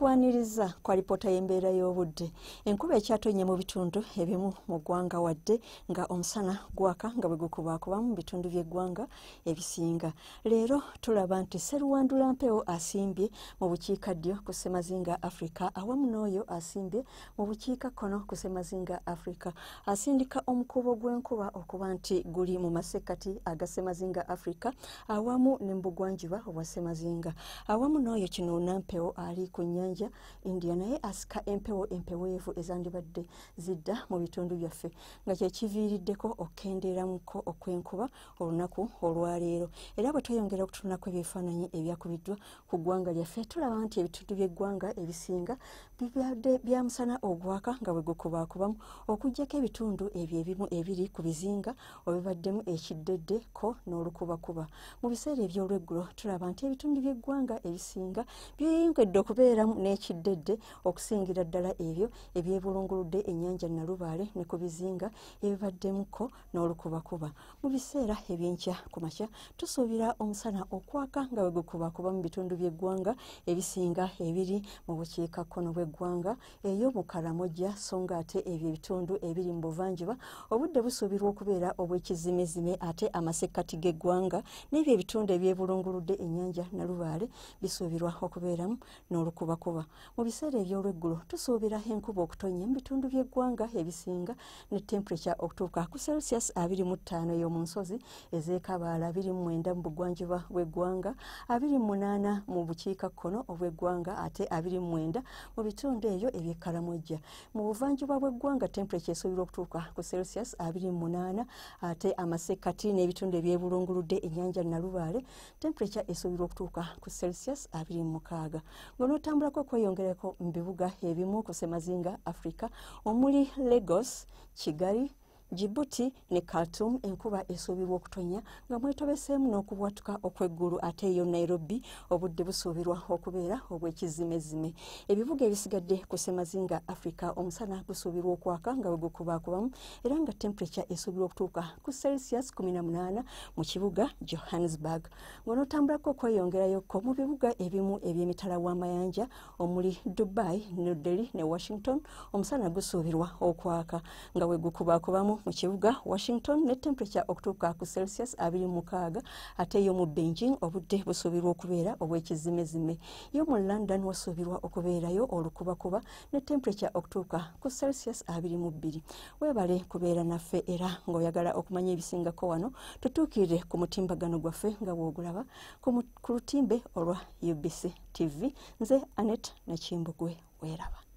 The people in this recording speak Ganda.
Tukwaniriza kwa ripota y'embeera y'obudde. Enkuba ekyatonye mu bitundu ebimu mu ggwanga wadde nga omusana gwaka nga bwe gukubakuba mu bitundu by'eggwanga ebisinga. Leero tulaba nti Sseruwandula Mpewo asimbye mu bukiikaddyo ku Ssemazinga Africa awamu n'oyo asimbye mu bukiikakkono ku Ssemazinga Africa. Asindika omukubo gw'enkuba okuba nti guli mu masekkati aga Ssemazinga Africa awamu ne mu bugwanjuba obwa Ssemazinga. Awamu n'oyo Kinuuna Mpewo ali ku nnyanja India naye asika empeweevu ezandibadde zidda mu bitundu byaffe nga kye kiviiriddeko okkendeeramuko okw'enkuba olunaku olwaleero. Era bwe tweyongera okutunulako ebifaananyi ebyakubiddwa ku ggwanga lyaffe tulaba nti ebitundu by'eggwanga ebisinga bibadde bya musana ogwaka nga bwe gukubaakubamu okuggyako ebitundu ebyo ebimu ebiri ku bizinga obibaddemu ekiddedde ko n'olukubakuba. Mu biseera eby'olweggulo tulaba nti ebitundu by'eggwanga ebisinga byeyongedde okubeeramu n'ekiddedde okusingira ddala ebyo ebyebulunguludde ennyanja Nalubaale ne ku bizinga ebibaddemuko n'olukubakuba. Mu biseera eby'enkya ku makya tusuubira omusana okwaka nga bwe gukubakuba mu bitundu by'eggwanga ebisinga ebiri mu bukiikakkono bw'eggwanga eyo mu Karamoja so nga ate ebyo ebitundu ebiri mu buvanjuba obudde busuubirwa okubeera obw'ekizimezime ate amasekkati g'eggwanga n'ebyo ebitundu ebyebulunguludde ennyanja Nalubaale bisuubirwa okubeeramu n'olukubakuba. Mu biseera eby'olweggulo tusuubira enkuba okutonnya mu bitundu by'eggwanga ebisinga ne temperature okutuuka ku Celsius 25 ey'omu nsozi ez'Ekabaala, 29 mu bugwanjuba bw'eggwanga, 28 mu bukiikakkono obw'eggwanga ate 29 mu bitundu eyo eby'Ekaramoja. Mu buvanjuba bw'eggwanga temperature esuubirwa okutuuka ku Celsius 28 ate amasekkati n'ebitundu ebyebulunguludde ennyanja Nalubaale temperature esuubirwa okutuuka ku Celsius 26. Ng'onootambulako okweyongerako mu bibuga ebimu ku Ssemazinga Africa omuli Lagos, Kigali, Djibouti ne Khartoum enkuba esuubirwa okutonnya nga mwetobeseemu n'okubwatuka okw'eggulu ate eyo Nairobi obudde busuubirwa okubeera obw'ekizimezime. Ebibuga ebisigadde ku Ssemazinga Africa omusana gusuubirwa okwaka nga bwe gukubaakubamu era nga temperature esuubirwa okutuuka ku Celsius 18 mu kibuga Johannesburg. Ng'onootambulako okweyongerayoko mu bibuga ebimu eby'emitala w'amayanja omuli Dubai, New Delhi ne Washington omusana gusuubirwa okwaka nga bwe gukubaakubamu mu kibuga Washington ne temperature okutuuka ku Celsius 26 ate yo mu Beijing obudde busuubirwa okubeera obw'ekizimezime. Yo mu London wasuubirwa okubeerayo olukubakuba ne temperature okutuuka ku Celsius 22. Weebale kubeera naffe era ng'oyagala okumanya ebisingako wano tutuukirire ku mutimbagano gwaffe nga bw'ogulaba ku lutimbe olwa UBC TV. Nze Annette Nakimbugwe, weeraba.